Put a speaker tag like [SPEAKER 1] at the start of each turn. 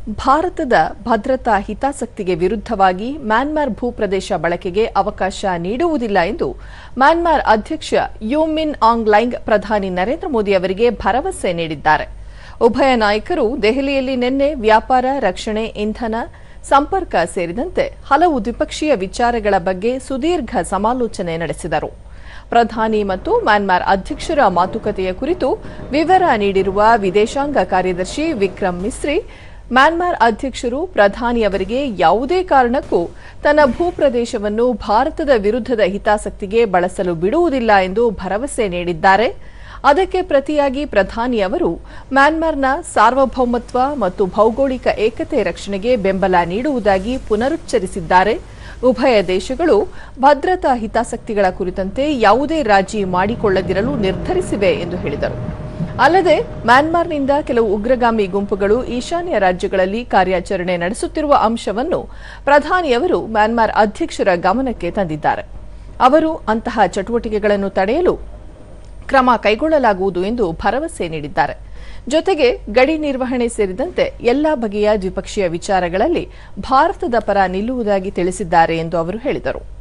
[SPEAKER 1] ಭಾರತದ ಭದ್ರತಾ ಹಿತಾಸಕ್ತಿಗೆ ವಿರುದ್ಧವಾಗಿ ಮ್ಯಾನ್ಮಾರ್ ಭೂಪ್ರದೇಶ ಬಳಕೆಗೆ ಅವಕಾಶ ನೀಡುವುದಿಲ್ಲ ಎಂದು ಮ್ಯಾನ್ಮಾರ್ ಅಧ್ಯಕ್ಷ ಯು ಮಿನ್ ಆಂಗ್ ಲೈಂಗ್ ಪ್ರಧಾನಿ ನರೇಂದ್ರ ಮೋದಿ ಅವರಿಗೆ ಭರವಸೆ ನೀಡಿದ್ದಾರೆ. ಉಭಯ ನಾಯಕರು ದೆಹಲಿಯಲ್ಲಿ ನಿನ್ನೆ ವ್ಯಾಪಾರ, ರಕ್ಷಣೆ, ಇಂಧನ, ಸಂಪರ್ಕ ಸೇರಿದಂತೆ ಹಲವು ದ್ವಿಪಕ್ಷೀಯ ವಿಚಾರಗಳ ಬಗ್ಗೆ ಸುದೀರ್ಘ ಸಮಾಲೋಚನೆ ನಡೆಸಿದರು. ಪ್ರಧಾನಿ ಮತ್ತು ಮ್ಯಾನ್ಮಾರ್ ಅಧ್ಯಕ್ಷರ ಮಾತುಕತೆಯ ಕುರಿತು ವಿವರ ನೀಡಿರುವ ವಿದೇಶಾಂಗ ಕಾರ್ಯದರ್ಶಿ ವಿಕ್ರಮ್ ಮಿಸ್ರಿ, ಮ್ಯಾನ್ಮಾರ್ ಅಧ್ಯಕ್ಷರು ಪ್ರಧಾನಿ ಅವರಿಗೆ ಯಾವುದೇ ಕಾರಣಕ್ಕೂ ತನ್ನ ಭೂಪ್ರದೇಶವನ್ನು ಭಾರತದ ವಿರುದ್ಧದ ಹಿತಾಸಕ್ತಿಗೆ ಬಳಸಲು ಬಿಡುವುದಿಲ್ಲ ಎಂದು ಭರವಸೆ ನೀಡಿದ್ದಾರೆ. ಅದಕ್ಕೆ ಪ್ರತಿಯಾಗಿ ಪ್ರಧಾನಿ ಅವರು ಮ್ಯಾನ್ಮಾರ್ನ ಸಾರ್ವಭೌಮತ್ವ ಮತ್ತು ಭೌಗೋಳಿಕ ಏಕತೆ ರಕ್ಷಣೆಗೆ ಬೆಂಬಲ ನೀಡುವುದಾಗಿ ಪುನರುಚ್ಚರಿಸಿದ್ದಾರೆ. ಉಭಯ ದೇಶಗಳು ಭದ್ರತಾ ಹಿತಾಸಕ್ತಿಗಳ ಕುರಿತಂತೆ ಯಾವುದೇ ರಾಜಿ ಮಾಡಿಕೊಳ್ಳದಿರಲು ನಿರ್ಧರಿಸಿವೆ ಎಂದು ಹೇಳಿದರು. ಅಲ್ಲದೆ ಮ್ಯಾನ್ಮಾರ್ನಿಂದ ಕೆಲವು ಉಗ್ರಗಾಮಿ ಗುಂಪುಗಳು ಈಶಾನ್ಯ ರಾಜ್ಯಗಳಲ್ಲಿ ಕಾರ್ಯಾಚರಣೆ ನಡೆಸುತ್ತಿರುವ ಅಂಶವನ್ನು ಪ್ರಧಾನಿಯವರು ಮ್ಯಾನ್ಮಾರ್ ಅಧ್ಯಕ್ಷರ ಗಮನಕ್ಕೆ ತಂದಿದ್ದಾರೆ. ಅವರು ಅಂತಹ ಚಟುವಟಿಕೆಗಳನ್ನು ತಡೆಯಲು ಕ್ರಮ ಕೈಗೊಳ್ಳಲಾಗುವುದು ಎಂದು ಭರವಸೆ ನೀಡಿದ್ದಾರೆ. ಜೊತೆಗೆ ಗಡಿ ನಿರ್ವಹಣೆ ಸೇರಿದಂತೆ ಎಲ್ಲಾ ಬಗೆಯ ದ್ವಿಪಕ್ಷೀಯ ವಿಚಾರಗಳಲ್ಲಿ ಭಾರತದ ಪರ ನಿಲ್ಲುವುದಾಗಿ ತಿಳಿಸಿದ್ದಾರೆ ಎಂದು ಅವರು ಹೇಳಿದರು.